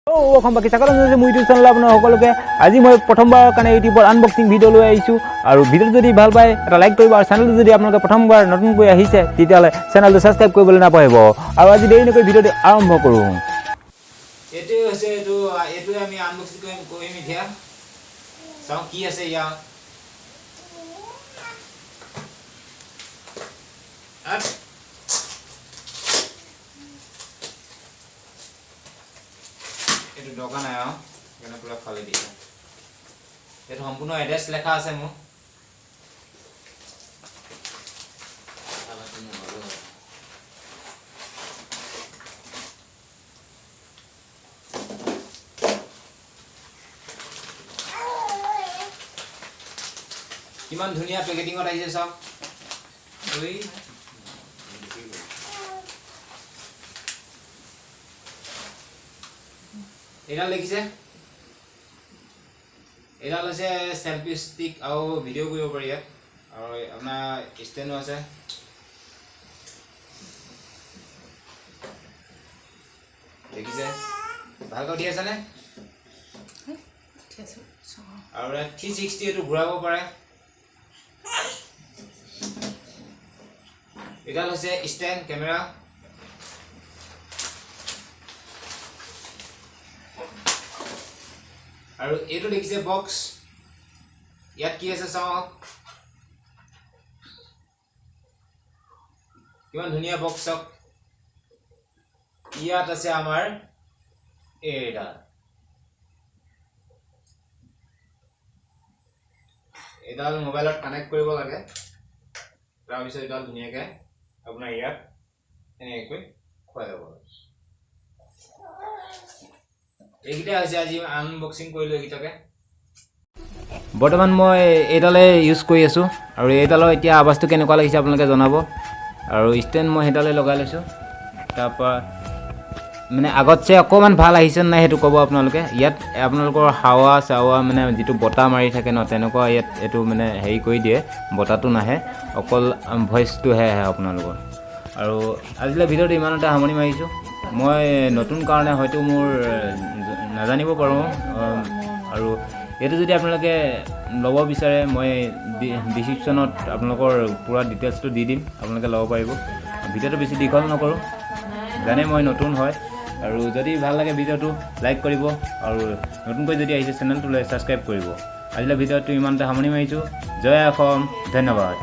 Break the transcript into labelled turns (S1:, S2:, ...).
S1: অসম বাকী চাকৰি মোৰ ইউটিউব চেনেল আপোনাৰ সকলোকে আজি মই প্ৰথমবাৰৰ কাৰণে ইউটিউবৰ আনবক্সিং ভিডিঅ' লৈ আহিছোঁ আৰু ভিডিঅ'টো যদি ভাল পায় এটা লাইক কৰিব আৰু চেনেলটো যদি আপোনালোকে প্ৰথমবাৰ নতুনকৈ আহিছে তেতিয়াহ'লে চেনেলটো ছাবস্ক্ৰাইব কৰিবলৈ নাপাহৰিব আৰু আজি দেৰি নকৰি ভিডিঅ'টো আৰম্ভ কৰোঁ।
S2: এইটোৱে হৈছে এইটোৱে আমি আনবক্সিং কৰিম এতিয়া। চাওঁ কি আছে ইয়াত। এইটো দৰকাৰ নাই আৰু সেইকাৰণে পুৰা ফালি দিছে। এইটো সম্পূৰ্ণ এড্ৰেছ লেখা আছে মোৰ। কিমান ধুনীয়া পেকেটিঙত আহিছে চাওক। এডাল দেখিছে, এডাল হৈছে চেলফি ষ্টিক আৰু ভিডিঅ' কৰিব পাৰি ইয়াত আৰু আপোনাৰ ষ্টেণ্ডো আছে। দেখিছে ভালকৈ উঠি আছেনে? আৰু 360 এইটো ঘূৰাব পাৰে। এডাল হৈছে ষ্টেণ্ড কেমেৰা। আৰু এইটো দেখিছে বক্স, ইয়াত কি আছে চাওক। কিমান ধুনীয়া বক্স চাওক। ইয়াত আছে আমাৰ এডাল মোবাইলত কানেক্ট কৰিব লাগে। তাৰপিছত এডাল ধুনীয়াকৈ আপোনাৰ ইয়াত এনেকৈ খুৱাই যাব। এইকেইটা হৈছে আজি আনবক্সিং কৰিলোঁ এইকেইটাকে। বৰ্তমান মই এইডালে ইউজ কৰি আছোঁ আৰু এইডালৰ এতিয়া আৱাজটো কেনেকুৱা লাগিছে আপোনালোকে জনাব। আৰু ষ্টেণ্ড মই সেইডালে লগাই লৈছোঁ। তাৰপৰা মানে আগতছে অকণমান ভাল আহিছে নাই সেইটো ক'ব আপোনালোকে। ইয়াত আপোনালোকৰ হাৱা চাৱা মানে যিটো বতাহ মাৰি থাকে ন তেনেকুৱা ইয়াত এইটো মানে হেৰি কৰি দিয়ে, বতাহটো নাহে, অকল ভইচটোহে আহে আপোনালোকৰ। আৰু আজিলৈ ভিডিঅ'টো ইমানতে সামৰণি মাৰিছোঁ। মই নতুন কাৰণে হয়তো মোৰ নাজানিব পাৰোঁ আৰু এইটো যদি আপোনালোকে ল'ব বিচাৰে মই ডিছক্ৰিপশ্যনত আপোনালোকৰ পূৰা ডিটেইলছটো দি দিম, আপোনালোকে ল'ব পাৰিব। ভিডিঅ'টো বেছি দীঘল নকৰোঁ, জানে মই নতুন হয়। আৰু যদি ভাল লাগে ভিডিঅ'টো লাইক কৰিব আৰু নতুনকৈ যদি আহিছে চেনেলটোলৈ ছাবস্ক্ৰাইব কৰিব। আজিলৈ ভিডিঅ'টো ইমানতে সামৰণি মাৰিছোঁ। জয় অসম, ধন্যবাদ।